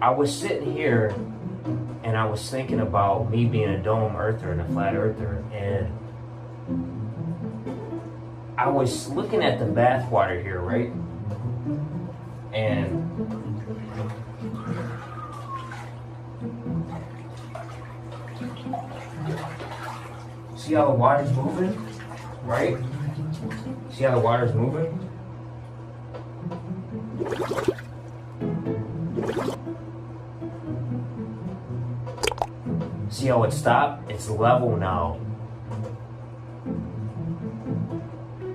I was sitting here and I was thinking about me being a dome earther and a flat earther, and I was looking at the bathwater here, right? And see how the water's moving, right? See how the water's moving? See how it stopped? It's level now.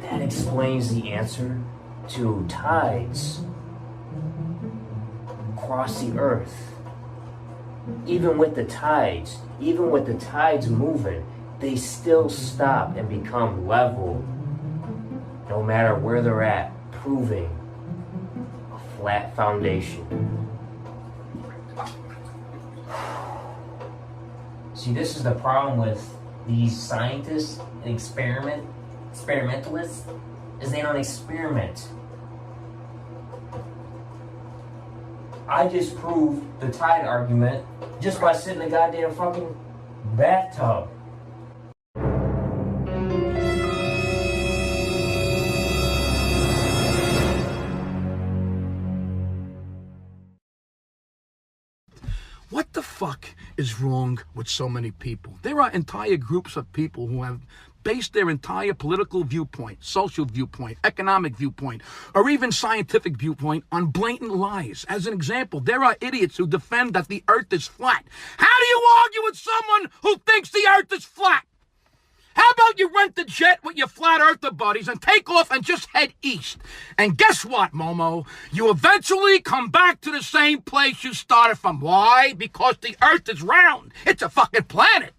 That explains the answer to tides across the earth. Even with the tides moving, they still stop and become level no matter where they're at, proving a flat foundation. See, this is the problem with these scientists and experimentalists, is they don't experiment. I just proved the tide argument just by sitting in a goddamn fucking bathtub. What the fuck is wrong with so many people? There are entire groups of people who have based their entire political viewpoint, social viewpoint, economic viewpoint, or even scientific viewpoint on blatant lies. As an example, there are idiots who defend that the earth is flat. How do you argue with someone who thinks the earth is flat? How about you rent the jet with your flat earther buddies and take off and just head east? And guess what, Momo? You eventually come back to the same place you started from. Why? Because the earth is round. It's a fucking planet.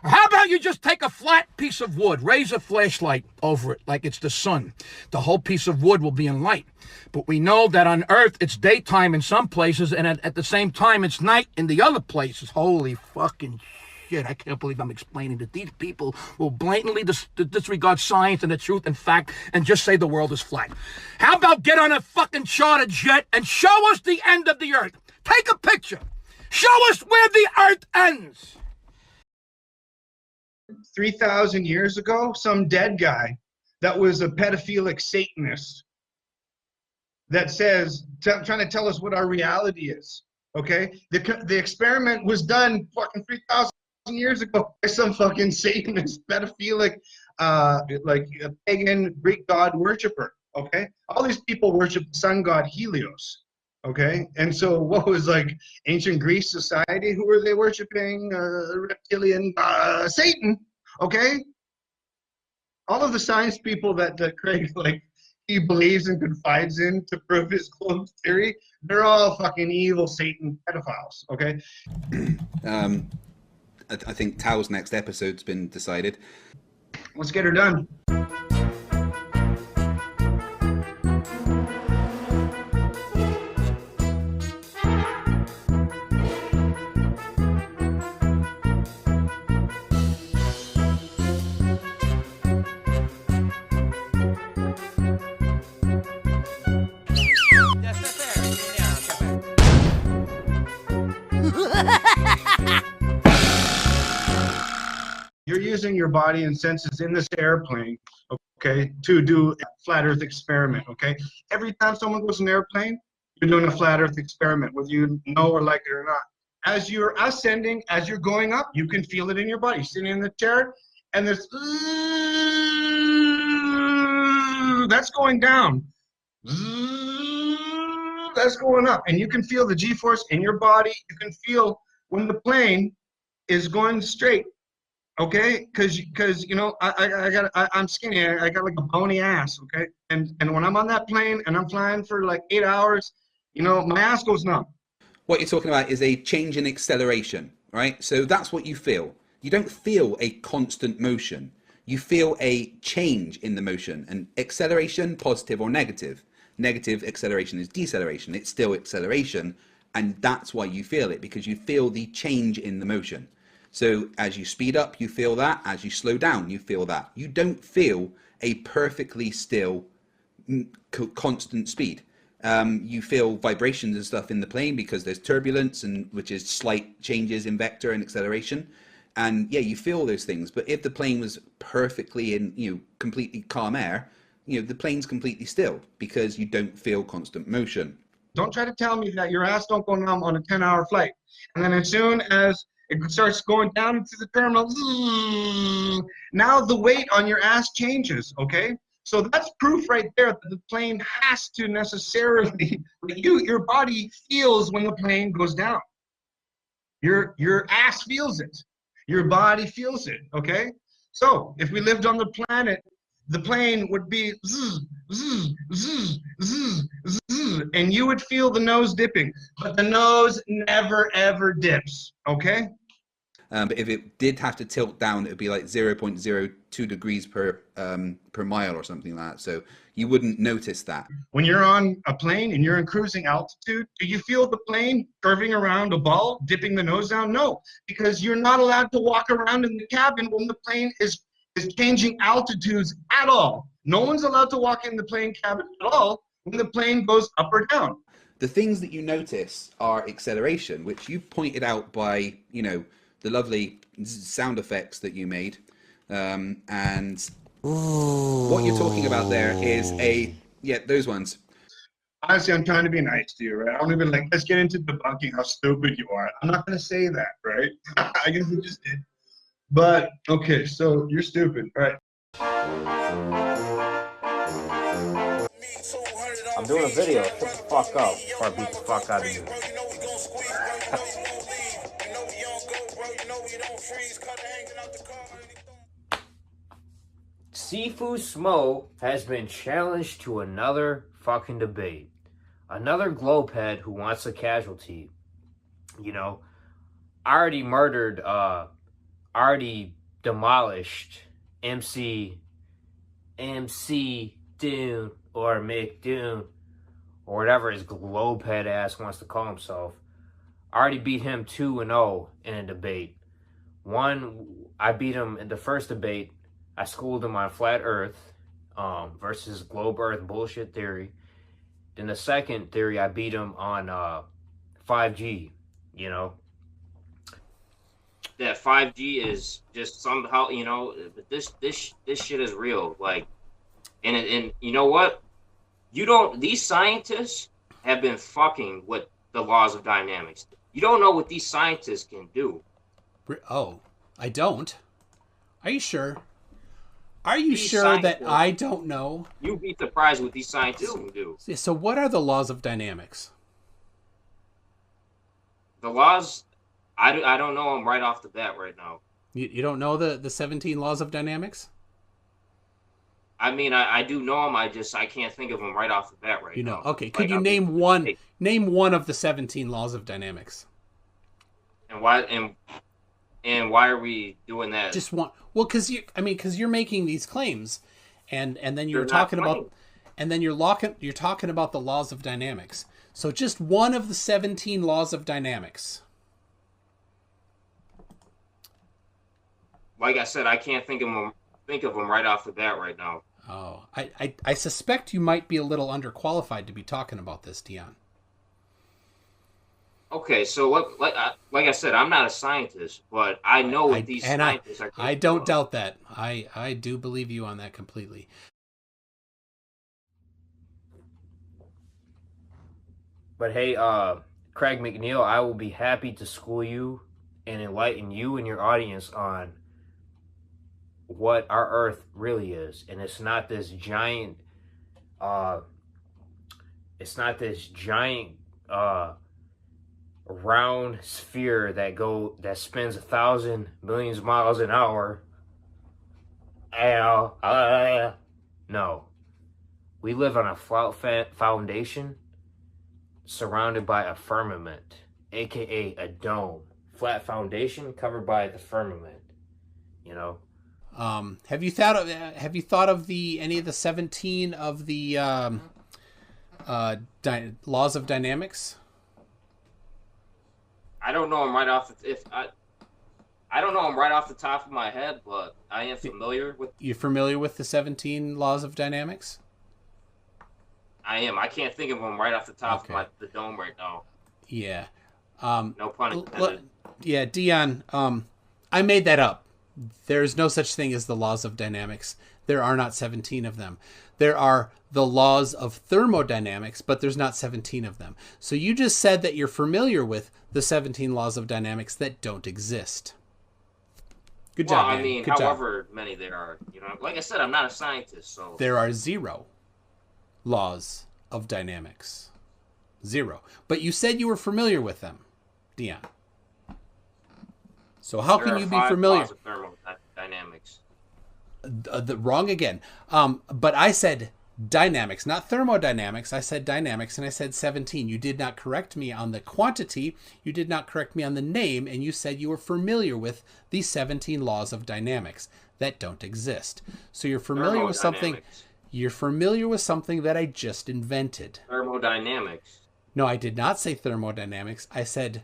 Or how about you just take a flat piece of wood, raise a flashlight over it like it's the sun. The whole piece of wood will be in light. But we know that on Earth, it's daytime in some places, and at the same time, it's night in the other places. Holy fucking shit, I can't believe I'm explaining that these people will blatantly disregard science and the truth and fact and just say the world is flat. How about get on a fucking charter jet and show us the end of the earth? Take a picture. Show us where the earth ends. 3,000 years ago, some dead guy that was a pedophilic Satanist that says, trying to tell us what our reality is, okay? The experiment was done fucking 3,000 years ago by some fucking Satanist, pedophilic, like a pagan Greek god worshiper, okay? All these people worship the sun god Helios, okay? And so what was like ancient Greece society? Who were they worshiping? Reptilian Satan, okay? All of the science people that Craig, like, he believes and confides in to prove his clone theory, they're all fucking evil Satan pedophiles, okay? I think Tao's next episode's been decided. Let's get her done. You're using your body and senses in this airplane, okay, to do a flat earth experiment, okay? Every time someone goes in an airplane, you're doing a flat earth experiment, whether you know or like it or not. As you're ascending, as you're going up, you can feel it in your body. Sitting in the chair, and there's that's going down. That's going up. And you can feel the G-force in your body. You can feel when the plane is going straight. Okay, because you know I'm skinny. I got like a bony ass. Okay, and when I'm on that plane and I'm flying for like 8 hours, you know my ass goes numb. What you're talking about is a change in acceleration, right? So that's what you feel. You don't feel a constant motion. You feel a change in the motion. And acceleration, positive or negative. Negative acceleration is deceleration. It's still acceleration, and that's why you feel it, because you feel the change in the motion. So as you speed up, you feel that. As you slow down, you feel that. You don't feel a perfectly still, constant speed. You feel vibrations and stuff in the plane because there's turbulence, and which is slight changes in vector and acceleration. And yeah, you feel those things. But if the plane was perfectly in, completely calm air, the plane's completely still because you don't feel constant motion. Don't try to tell me that your ass don't go numb on a 10-hour flight. And then as soon as it starts going down into the terminal, now the weight on your ass changes, okay? So that's proof right there that the plane has to necessarily, your body feels when the plane goes down. Your ass feels it. Your body feels it, okay? So if we lived on the planet, the plane would be zzz, zzz, zzz, zzz, zzz, and you would feel the nose dipping, but the nose never ever dips, okay? But if it did have to tilt down, it would be like 0.02 degrees per mile or something like that. So you wouldn't notice that. When you're on a plane and you're in cruising altitude, do you feel the plane curving around a ball, dipping the nose down? No, because you're not allowed to walk around in the cabin when the plane is changing altitudes at all. No one's allowed to walk in the plane cabin at all when the plane goes up or down. The things that you notice are acceleration, which you pointed out by, the lovely sound effects that you made. And what you're talking about there is those ones. Honestly, I'm trying to be nice to you, right? I don't even let's get into debunking how stupid you are. I'm not going to say that, right? I guess I just did. But, okay, so you're stupid, right? I'm doing a video. Shut the fuck up before I beat the fuck out of you. Dion Smo has been challenged to another fucking debate. Another globehead who wants a casualty. Already murdered, already demolished MC Doon or McTOON or whatever his globehead ass wants to call himself. Already beat him 2-0 in a debate. I beat him in the first debate. I schooled him on flat earth versus globe earth bullshit theory. Then the second theory, I beat him on 5G, That 5G is just somehow, this shit is real. And you know what? These scientists have been fucking with the laws of dynamics. You don't know what these scientists can do. Oh, I don't? Are you sure? Are you sure that I don't know? You'd be surprised what these scientists can do. So what are the laws of dynamics? The laws, I don't know them right off the bat right now. You don't know the 17 laws of dynamics? I mean, I do know them. I can't think of them right off the bat right now. Okay. Could you name one? Name one of the 17 laws of dynamics. And why? And why are we doing that? Just one. Well, because you're making these claims, and then you're talking about, and then you're talking about the laws of dynamics. So just one of the 17 laws of dynamics. Like I said, I can't think of them right off the bat right now. Oh, I suspect you might be a little underqualified to be talking about this, Dion. Okay, so like I said, I'm not a scientist, but I know what these scientists are. I don't doubt that. I do believe you on that completely. But hey, Craig McNeil, I will be happy to school you and enlighten you and your audience on what our Earth really is, and it's not this giant. Round sphere that spins 1,000 million miles an hour. No, we live on a flat foundation surrounded by a firmament, aka a dome. Flat foundation covered by the firmament. Have you thought of any of the 17 of the laws of dynamics? I don't know them right off I don't know them right off the top of my head, but I am familiar with. You're familiar with the 17 laws of dynamics? I am. I can't think of them right off the top of the dome right now. Yeah. No pun intended. Yeah, Dion, I made that up. There's no such thing as the laws of dynamics. There are not 17 of them. There are the laws of thermodynamics, but there's not 17 of them. So you just said that you're familiar with the 17 laws of dynamics that don't exist. Good job, man. I mean, Good however many there are, you know, like I said, I'm not a scientist, so there are 0 laws of dynamics. 0. But you said you were familiar with them, Dion. So how can you be familiar? Laws of thermodynamics. Wrong again. But I said dynamics, not thermodynamics. I said dynamics, and I said 17. You did not correct me on the quantity. You did not correct me on the name, and you said you were familiar with the 17 laws of dynamics that don't exist. So you're familiar with something. You're familiar with something that I just invented. Thermodynamics. No, I did not say thermodynamics. I said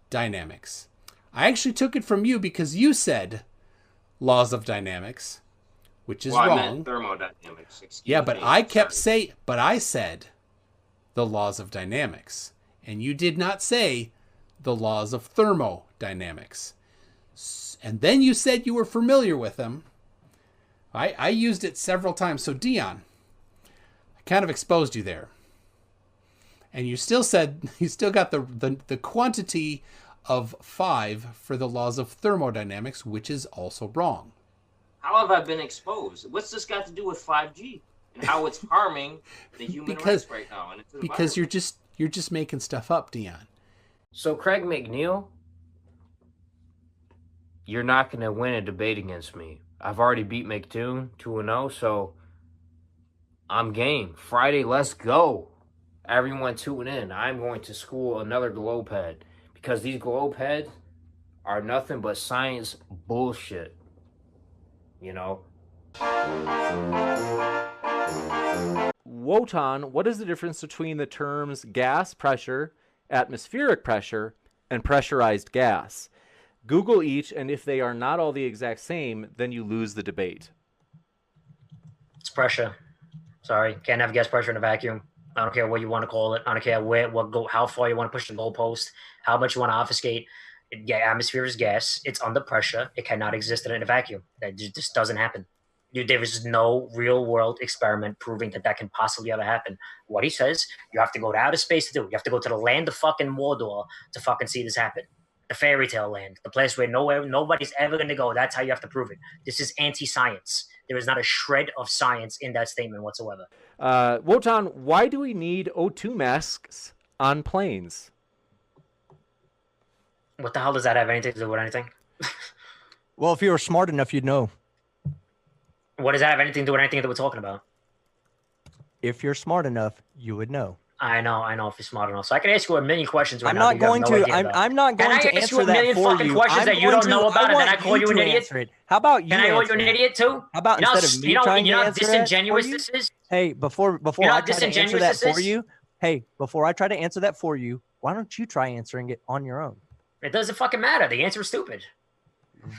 dynamics. I actually took it from you because you said laws of dynamics, which is wrong. I meant thermodynamics. But I said the laws of dynamics, and you did not say the laws of thermodynamics. And then you said you were familiar with them. I used it several times. So Dion, I kind of exposed you there. And you still said, you still got the quantity of 5 for the laws of thermodynamics, which is also wrong. How have I been exposed? What's this got to do with 5G and how it's harming the human race right now? And because you're just making stuff up, Dion. So Craig McNeil, you're not going to win a debate against me. I've already beat McTOON 2-0, so I'm game. Friday, let's go. Everyone tune in. I'm going to school another globe head because these globe heads are nothing but science bullshit. You know? Wotan, what is the difference between the terms gas pressure, atmospheric pressure, and pressurized gas? Google each, and if they are not all the exact same, then you lose the debate. It's pressure. Sorry, can't have gas pressure in a vacuum. I don't care what you want to call it. I don't care how far you want to push the goalpost, how much you want to obfuscate. Atmosphere is gas. It's under pressure. It cannot exist in a vacuum. That just doesn't happen. There is no real world experiment proving that can possibly ever happen. What he says, you have to go to outer space to do it. You have to go to the land of fucking Mordor to fucking see this happen. The fairy tale land, the place where nobody's ever going to go. That's how you have to prove it. This is anti-science. There is not a shred of science in that statement whatsoever. Wotan, why do we need O2 masks on planes? What the hell does that have anything to do with anything? Well, if you were smart enough, you'd know. What does that have anything to do with anything that we're talking about? If you're smart enough, you would know. I know if you're smart enough. So I can ask you a million questions right I'm now. not going to. I'm not going to answer that for you. Can I ask you a million fucking questions that you don't know about, and then I call you an idiot? How about you? Can I call you an idiot too? How about instead of me trying to answer that for you? Disingenuous this is. Hey, before I try to answer that for you, before I try to answer that for you, why don't you try answering it on your own? It doesn't fucking matter. The answer is stupid.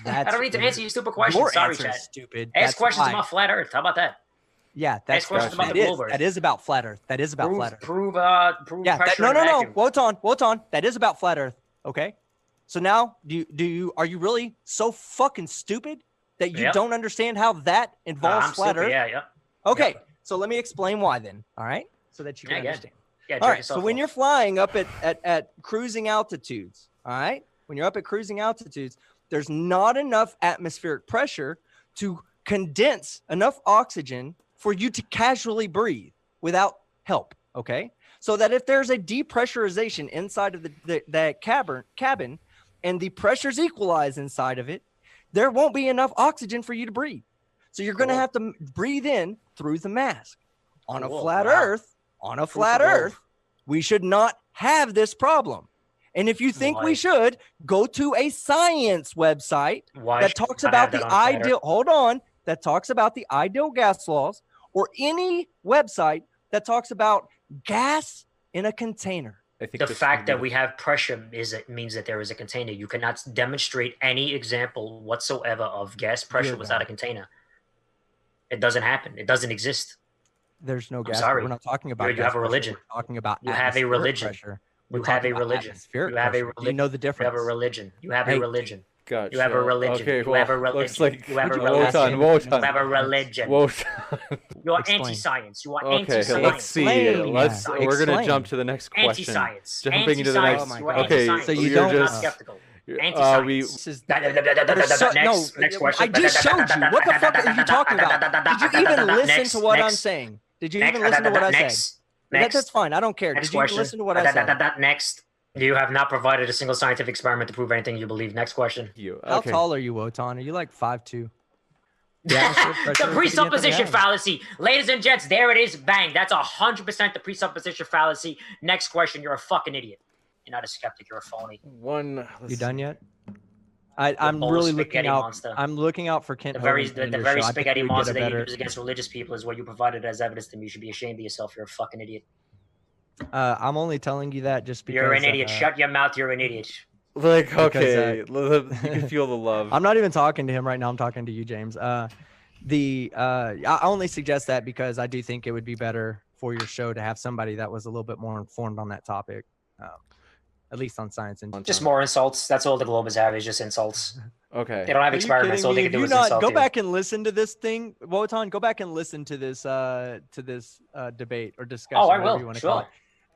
I don't need to answer you stupid questions. Your Sorry, answer chat. is stupid. Ask questions about flat Earth. How about that? Yeah, that's questions about the globe Earth. That is about flat Earth. That is about flat Earth. Prove yeah, pressure. No. Wotan. That is about flat Earth. Okay. So now, are you really so fucking stupid that you don't understand how that involves flat Earth? Yeah. Okay. So let me explain why then. All right. So that you can understand. Yeah. All right. So when you're flying up at cruising altitudes, all right, when you're up at cruising altitudes, there's not enough atmospheric pressure to condense enough oxygen for you to casually breathe without help, okay? So that if there's a depressurization inside of the cabin and the pressures equalize inside of it, there won't be enough oxygen for you to breathe. So you're going to have to breathe in through the mask. On a flat Earth, we should not have this problem. And if you think we should, go to a science website that talks about the ideal, that talks about the ideal gas laws, or any website that talks about gas in a container. The fact that we have pressure means that there is a container. You cannot demonstrate any example whatsoever of gas pressure without a container. It doesn't happen. It doesn't exist. There's no gas. sorry. We're not talking about. You have a religion. We're talking about. You have a religion. Pressure. You have a religion. You have a religion. You know the difference. You have a religion. You have a religion. Gotcha. You have a religion. Okay, You have a religion. looks like you have a Wotan, religion. Wotan. You have a religion. Wotan. You are Explain. anti-science. You are Okay, anti-science. let's see. Explain. We're gonna Explain. jump to the next question. Anti-science. Jumping into the Anti-science. next. You are Okay, anti-science. So you you're don't- Not just. skeptical. we. Anti-science. This is Next question. I just showed you. What the fuck are you talking about? Did you even listen to what I'm saying? Did you even listen to what I said? That's fine. I don't care. Did you even listen to what I said? Next. You have not provided a single scientific experiment to prove anything you believe. Next question. How tall are you, Wotan? Are you like 5'2"? The presupposition fallacy. Ladies and gents, there it is. Bang. That's 100% the presupposition fallacy. Next question. You're a fucking idiot. You're not a skeptic. You're a phony. You done yet? I'm really looking out. Monster. I'm looking out for Kent. The very Hovind spaghetti show. monster that you better. use against religious people is what you provided as evidence to me. You should be ashamed of yourself. You're a fucking idiot. I'm only telling you that just because You're an idiot. Shut your mouth. You're an idiot. Like, okay, you can feel the love. I'm not even talking to him right now. I'm talking to you, James. I only suggest that because I do think it would be better for your show to have somebody that was a little bit more informed on that topic, at least on science and just more insults. That's all the Globers have is just insults. Okay. They don't have experiments. All they can do is insult go you. back and listen to this thing, Wotan. Go back and listen to this debate or discussion. Oh, I whatever will. You want to call it.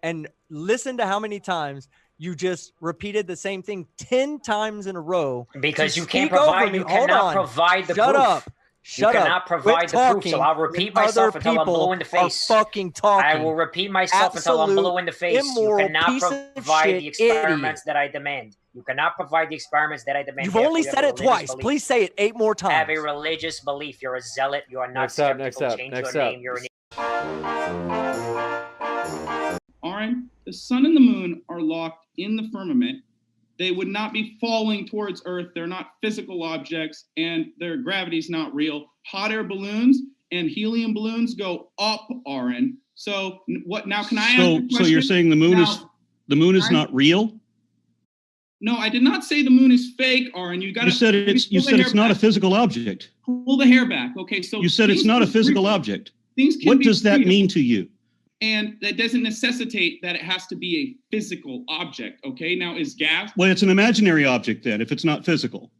And listen to how many times you just repeated the same thing 10 times in a row. Because to you can't speak over provide. me. You Hold cannot on. provide the Shut proof. up. Shut you up. cannot provide Quit the proof. talking. So I'll repeat Other myself until I'm people blue in the face. Are fucking talking. I will repeat myself until I'm blue in the face. You immoral cannot piece of provide shit the experiments idiot. that I demand. You cannot provide the experiments that I demand. You've Therefore, only you have said a it religious twice. belief. Please say it 8 more times. Have a religious belief. You're a zealot. You are not Next up, skeptical. Change next your up. name. You're an Aron, the sun and the moon are locked in the firmament. They would not be falling towards Earth. They're not physical objects, and their gravity's not real. Hot air balloons and helium balloons go up, Aron. So what now? Can I ask a question? So you're saying the moon is not real? No, I did not say the moon is fake, Aron. You said it's not a physical object. Pull the hair back. Okay, so You said it's not a physical object. What does that mean to you? And that doesn't necessitate that it has to be a physical object. Okay, now is gas? Well, it's an imaginary object then, if it's not physical.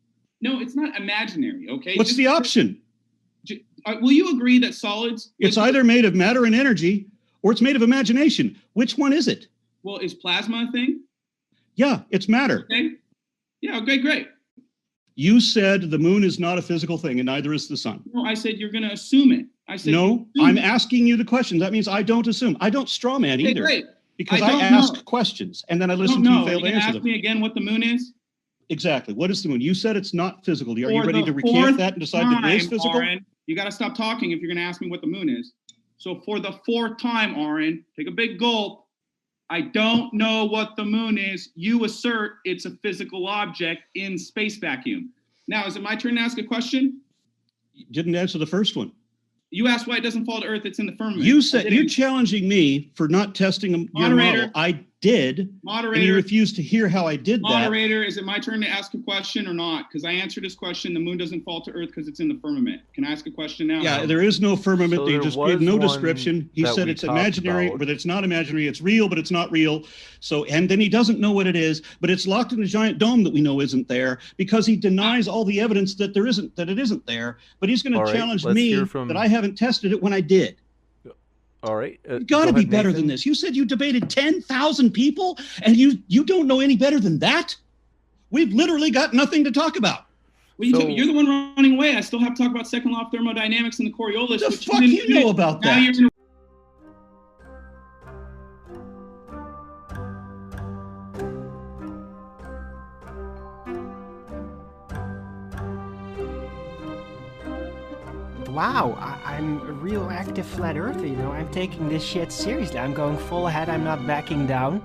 No, it's not imaginary. Okay. What's the option? Will you agree that solids? It's either made of matter and energy, or it's made of imagination. Which one is it? Well, is plasma a thing? Yeah, it's matter. Okay. Yeah. Okay. Great. You said the moon is not a physical thing, and neither is the sun. No, I said you're going to assume it. I said no. I'm asking you the question. That means I don't assume. I don't straw man okay, either. Great. Because I ask questions and then I listen to you fail to answer ask them. Me again what the moon is? Exactly. What is the moon? You said it's not physical. Are you ready to recant that and decide that it is physical? Aron, you got to stop talking if you're going to ask me what the moon is. So for the 4th time, Aron, take a big gulp. I don't know what the moon is. You assert it's a physical object in space vacuum. Now, is it my turn to ask a question? You didn't answer the first one. You asked why it doesn't fall to Earth. It's in the firmament. You said you're challenging me for not testing your model. I did. Moderator. And you refused to hear how I did that. Moderator, is it my turn to ask a question or not? Because I answered this question. The moon doesn't fall to Earth because it's in the firmament. Can I ask a question now? Yeah, there is no firmament. So They there just was gave no one description. He that said we it's talked imaginary, about. but it's not imaginary. It's real, but it's not real. So, and then he doesn't know what it is, but it's locked in a giant dome that we know isn't there because he denies all the evidence that it isn't there. But he's going to challenge me that I haven't tested it when I did. All right. You got to be better than this. You said you debated 10,000 people and you don't know any better than that? We've literally got nothing to talk about. Well, you're the one running away. I still have to talk about second law of thermodynamics and the Coriolis. The fuck you know about that? Wow, I'm a real active flat earther, you know, I'm taking this shit seriously. I'm going full ahead, I'm not backing down.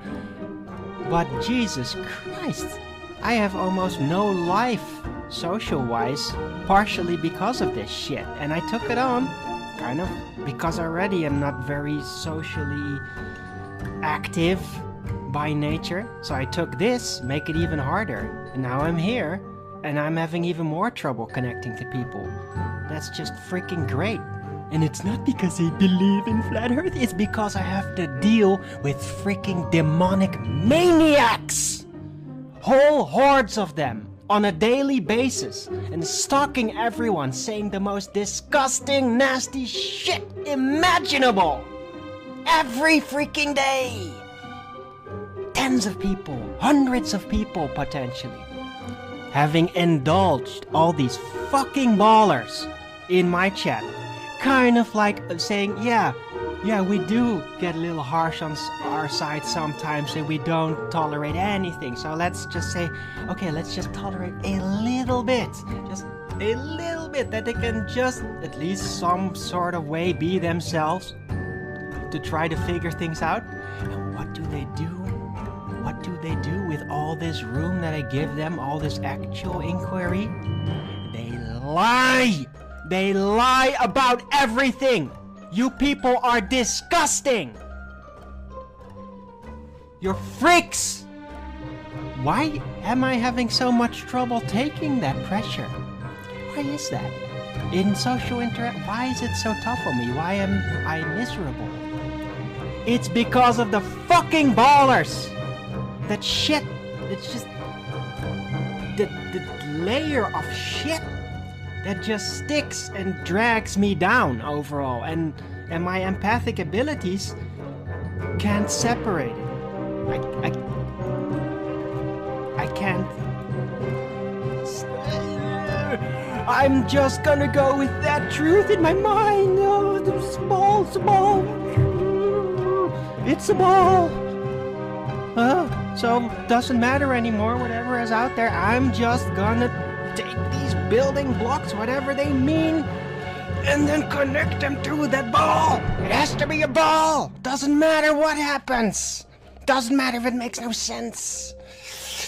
But Jesus Christ, I have almost no life, social-wise, partially because of this shit. And I took it on, kind of, because already I'm not very socially active by nature. So I took this, make it even harder. And now I'm here, and I'm having even more trouble connecting to people. That's just freaking great. And it's not because I believe in flat earth, it's because I have to deal with freaking demonic maniacs! Whole hordes of them on a daily basis and stalking everyone, saying the most disgusting, nasty shit imaginable! Every freaking day! Tens of people, hundreds of people potentially, having indulged all these fucking ballers in my chat. Kind of like saying, yeah, we do get a little harsh on our side sometimes and we don't tolerate anything. So let's just say, okay, let's just tolerate a little bit. Just a little bit, that they can just, at least some sort of way, be themselves to try to figure things out. And what do they do? What do they do with all this room that I give them, all this actual inquiry? They lie! They lie about everything! You people are disgusting! You're freaks! Why am I having so much trouble taking that pressure? Why is that? In social interaction, why is it so tough on me? Why am I miserable? It's because of the fucking ballers! That shit, it's just the layer of shit that just sticks and drags me down overall, and my empathic abilities can't separate it. I can't. I'm just gonna go with that truth in my mind. Oh, it's a ball, it's a ball. It's a ball. So doesn't matter anymore, whatever is out there. I'm just gonna take these building blocks, whatever they mean, and then connect them to that ball. It has to be a ball. Doesn't matter what happens. Doesn't matter if it makes no sense.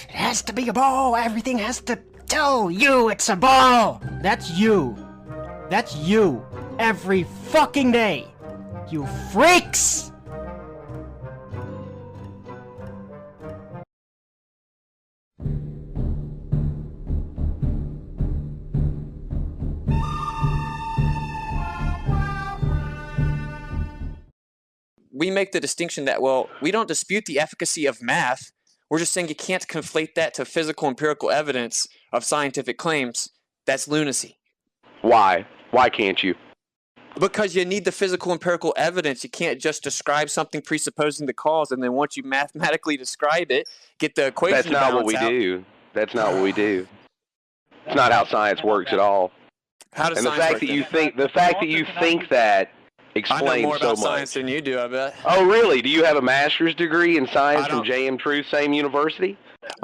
It has to be a ball. Everything has to tell you it's a ball. That's you. That's you. Every fucking day. You freaks! We make the distinction that, well, we don't dispute the efficacy of math. We're just saying you can't conflate that to physical empirical evidence of scientific claims. That's lunacy. Why? Why can't you? Because you need the physical empirical evidence. You can't just describe something presupposing the cause, and then once you mathematically describe it, get the equation. That's not what we do. That's not what we do. It's not how science works at all. How does and the science fact work that then? you think that explains I know more about so much. science than you do, I bet. Oh, really? Do you have a master's degree in science from JM Truth, same university?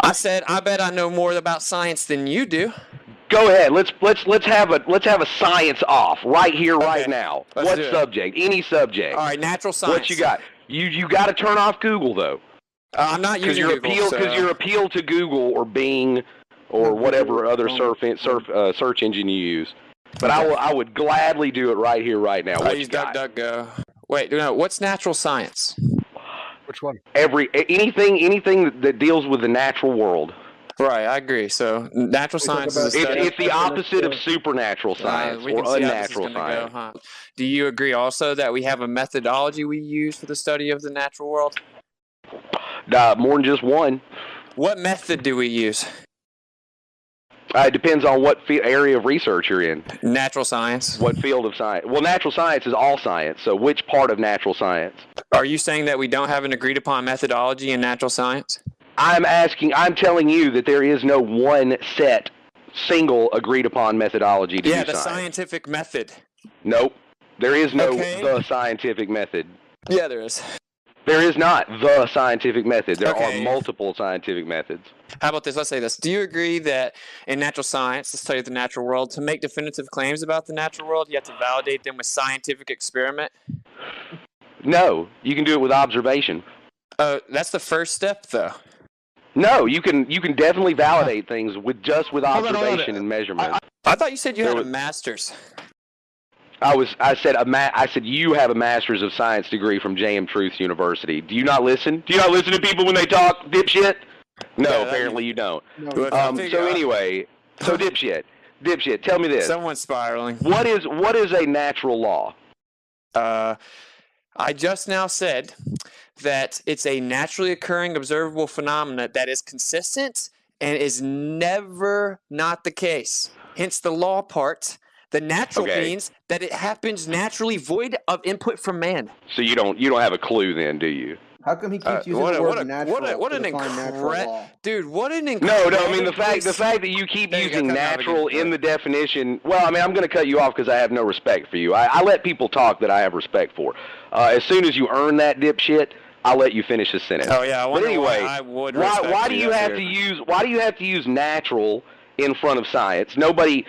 I said, I bet I know more about science than you do. Go ahead. Let's have a science off right here, right now. Let's What do it. subject? Any subject. All right, natural science. What you got? You got to turn off Google though. I'm not using Google. Because your appeal to Google or Bing or whatever other search engine you use. But I would gladly do it right here, right now. I use DuckDuckGo. Wait, no. What's natural science? Which one? Anything that deals with the natural world. Right, I agree. So natural science is a study. It's the opposite of supernatural science or unnatural science. Go, huh? Do you agree also that we have a methodology we use for the study of the natural world? More than just one. What method do we use? It depends on what area of research you're in. Natural science. What field of science? Well, natural science is all science. So which part of natural science? Are you saying that we don't have an agreed upon methodology in natural science? I'm telling you that there is no one single agreed upon methodology to do science. Yeah, the scientific method. Nope. There is no the scientific method. Yeah, there is. There is not the scientific method. There are multiple scientific methods. How about this? Let's say this. Do you agree that in natural science, the study of the natural world, to make definitive claims about the natural world, you have to validate them with scientific experiment? No, you can do it with observation. That's the first step, though. No, you can definitely validate things with observation and measurement. I thought you said you had a master's. I said you have a master's of science degree from JM Truth University. Do you not listen? Do you not listen to people when they talk, dipshit? No, apparently you don't. No. So anyway, dipshit, tell me this. Someone's spiraling. What is a natural law? I just now said that it's a naturally occurring observable phenomena that is consistent and is never not the case. Hence the law part. The natural means that it happens naturally, void of input from man. So you don't have a clue then, do you? How come he keeps using the word natural? What an incredible dude! What an No, incredible. I mean the fact that you keep using natural in the definition. Well, I mean I'm going to cut you off because I have no respect for you. I let people talk that I have respect for. As soon as you earn that dipshit, I'll let you finish the sentence. Oh yeah, but anyway, why do you have to use natural in front of science? Nobody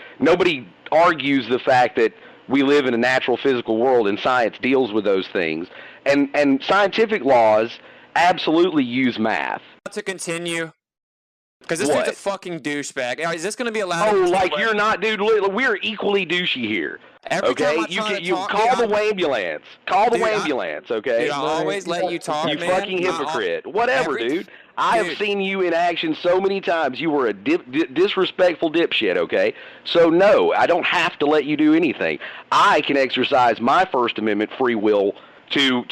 argues the fact that we live in a natural physical world and science deals with those things. And scientific laws absolutely use math. To continue, because this dude's a fucking douchebag. Is this going to be allowed? Oh, like you're not, dude. We're equally douchey here. Okay, you call the ambulance. Call the ambulance. Okay. Dude, I'll always let you talk, you man. fucking hypocrite. Whatever, dude. I have seen you in action so many times. You were a disrespectful dipshit, okay? So, no, I don't have to let you do anything. I can exercise my First Amendment free will to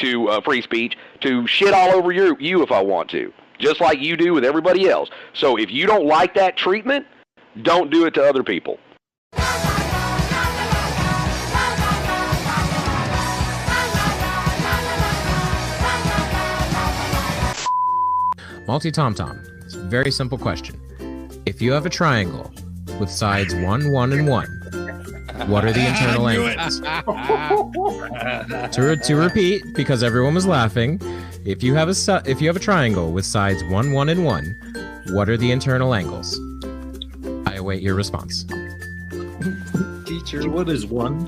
free speech to shit all over you if I want to, just like you do with everybody else. So if you don't like that treatment, don't do it to other people. Multi-tom-tom. It's a very simple question. If you have a triangle with sides 1, 1, and 1, what are the internal angles? To repeat, because everyone was laughing, if you have a triangle with sides 1, 1, and 1, what are the internal angles? I await your response. Teacher, what is 1?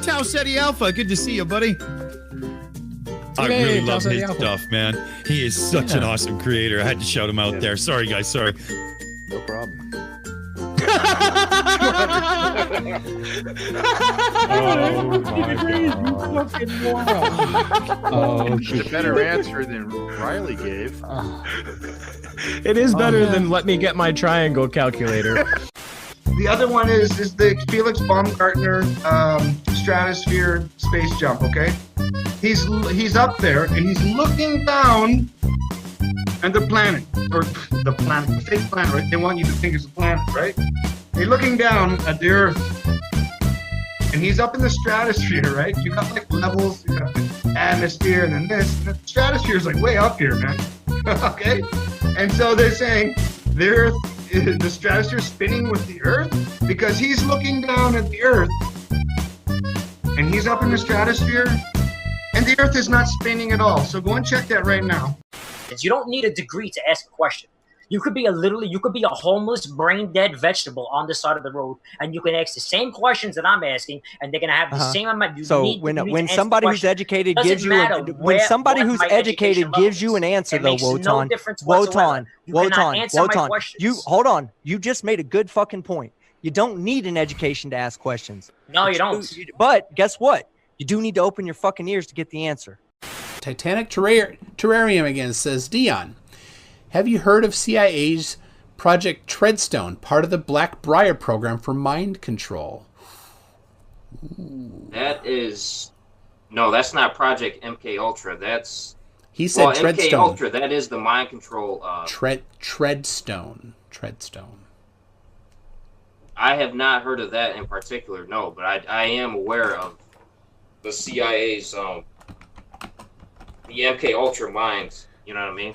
Tau Ceti Alpha, good to see you, buddy. I really love his stuff, man. He is such an awesome creator. I had to shout him out there. Sorry, guys. Sorry. No problem. Oh my God. Oh, it's a better answer than Riley gave. It is better than let me get my triangle calculator. The other one is the Felix Baumgartner stratosphere space jump, okay? He's up there and he's looking down at the planet, the fake planet, right? They want you to think it's a planet, right? He's looking down at the Earth, and he's up in the stratosphere, right? You got like levels, you got the atmosphere, and then this. And the stratosphere is like way up here, man. Okay, and so they're saying the stratosphere is spinning with the Earth because he's looking down at the Earth, and he's up in the stratosphere, and the Earth is not spinning at all. So go and check that right now. You don't need a degree to ask a question. You could be a homeless, brain-dead vegetable on the side of the road, and you can ask the same questions that I'm asking, and they're gonna have the same amount. When somebody who's educated gives you an answer, though, Wotan, you hold on. You just made a good fucking point. You don't need an education to ask questions. No, you don't. But guess what? You do need to open your fucking ears to get the answer. Titanic Terrarium again says, Dion, have you heard of CIA's Project Treadstone, part of the Black Briar program for mind control? That's not Project MK Ultra. He said Treadstone. MK Ultra, that is the mind control. Treadstone. I have not heard of that in particular, no, but I am aware of the CIA's the MK Ultra minds, you know what I mean?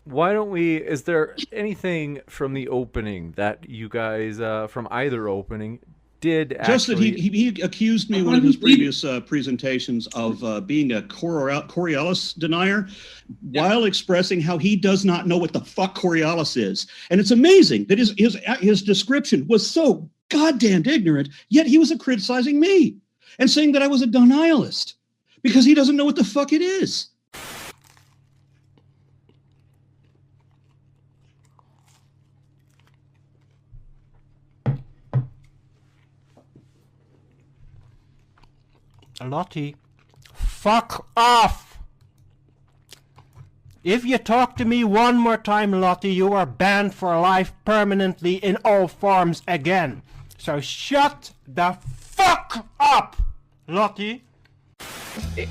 Why don't is there anything from the opening that you guys, from either opening, did actually... Just that he accused me in one of his previous presentations of being a Coriolis denier while expressing how he does not know what the fuck Coriolis is. And it's amazing that his description was so goddamn ignorant, yet he was criticizing me and saying that I was a denialist because he doesn't know what the fuck it is. Lottie, fuck off! If you talk to me one more time, Lottie, you are banned for life permanently in all forms again. So shut the fuck up, Lottie.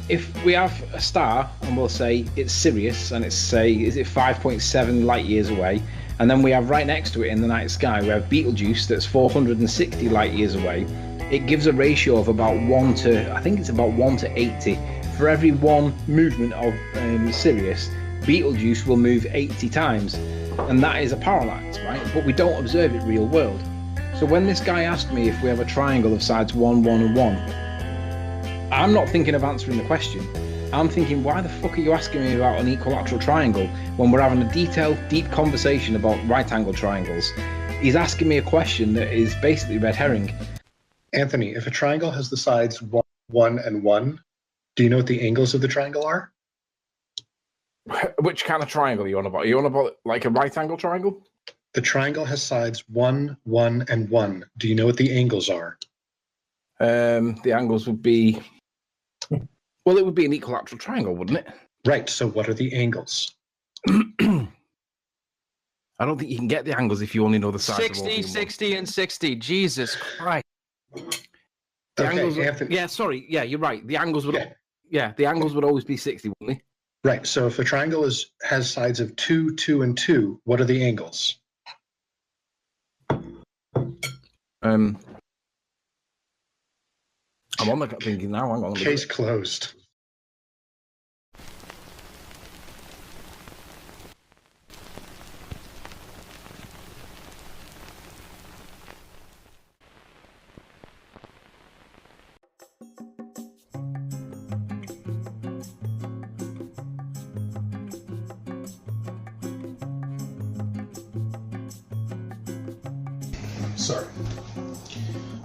If we have a star and we'll say it's Sirius and it's is it 5.7 light years away, and then we have right next to it in the night sky we have Betelgeuse that's 460 light years away, it gives a ratio of about 1 to 80. For every one movement of Sirius, Betelgeuse will move 80 times, and that is a parallax, right? But we don't observe it real world. So when this guy asked me if we have a triangle of sides 1, 1 and 1, I'm not thinking of answering the question. I'm thinking, why the fuck are you asking me about an equilateral triangle when we're having a detailed, deep conversation about right-angled triangles? He's asking me a question that is basically red herring. Anthony, if a triangle has the sides 1, 1 and 1, do you know what the angles of the triangle are? Which kind of triangle are you on about? Are you on about like a right-angle triangle? The triangle has sides 1, 1 and 1. Do you know what the angles are? The angles would be... Well, it would be an equilateral triangle, wouldn't it? Right, so what are the angles? I don't think you can get the angles if you only know the sides 60, 60, and 60. Jesus Christ. The Okay, angles Anthony. Yeah, sorry. Yeah, you're right. The angles would... the angles would always be 60, wouldn't they? Right, so if a triangle has sides of 2, 2, and 2, what are the angles? I'm on the thinking now. Hang on. Case closed. Sorry.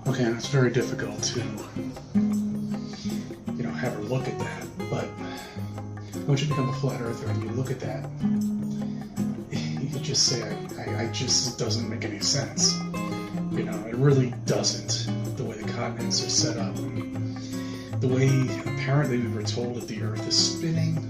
Okay, and it's very difficult to, have her look at that, but once you become a flat earther and you look at that, you could just say, it doesn't make any sense. It really doesn't, the way the continents are set up, and the way apparently we were told that the earth is spinning.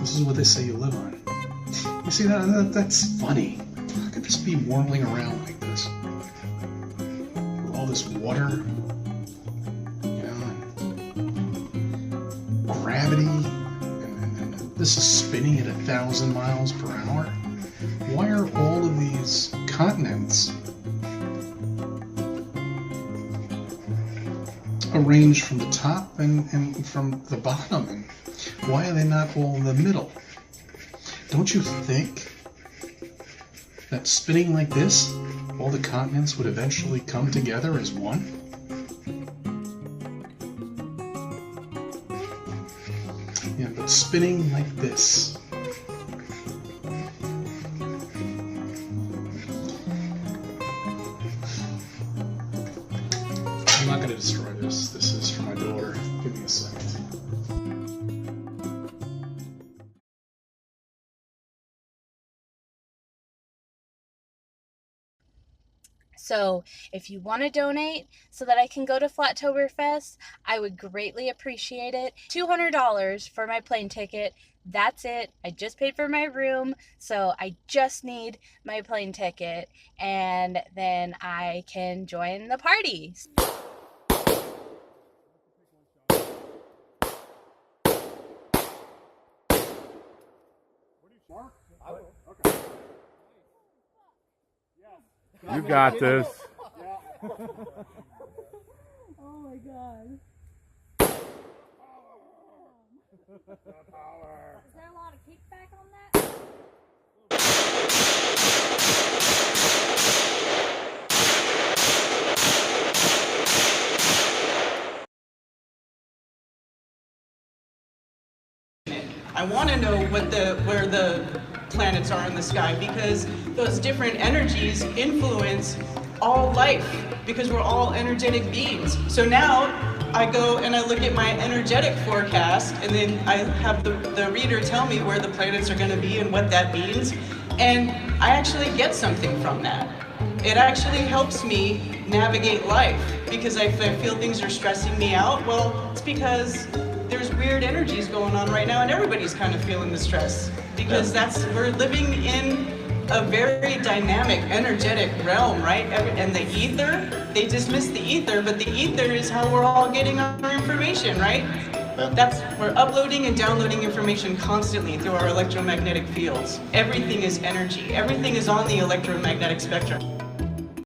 This is what they say you live on. You see, that's funny. How could this be whirling around like this? All this water, gravity, and this is spinning at 1,000 miles per hour. Why are all of these continents arranged from the top and from the bottom? And why are they not all in the middle? Don't you think that spinning like this, all the continents would eventually come together as one? Yeah, but spinning like this. I'm not going to destroy this. This is for my daughter. Give me a second. So if you want to donate so that I can go to Flattoberfest, I would greatly appreciate it. $200 for my plane ticket. That's it. I just paid for my room, so I just need my plane ticket, and then I can join the party. You got this. Oh my god. Is there a lot of kickback on that? I want to know where the planets are in the sky, because those different energies influence all life, because we're all energetic beings. So now I go and I look at my energetic forecast, and then I have the reader tell me where the planets are going to be and what that means. And I actually get something from that. It actually helps me navigate life because if I feel things are stressing me out, well, it's because there's weird energies going on right now and everybody's kind of feeling the stress because we're living in a very dynamic, energetic realm, right? And the ether, they dismiss the ether, but the ether is how we're all getting our information, right? We're uploading and downloading information constantly through our electromagnetic fields. Everything is energy. Everything is on the electromagnetic spectrum.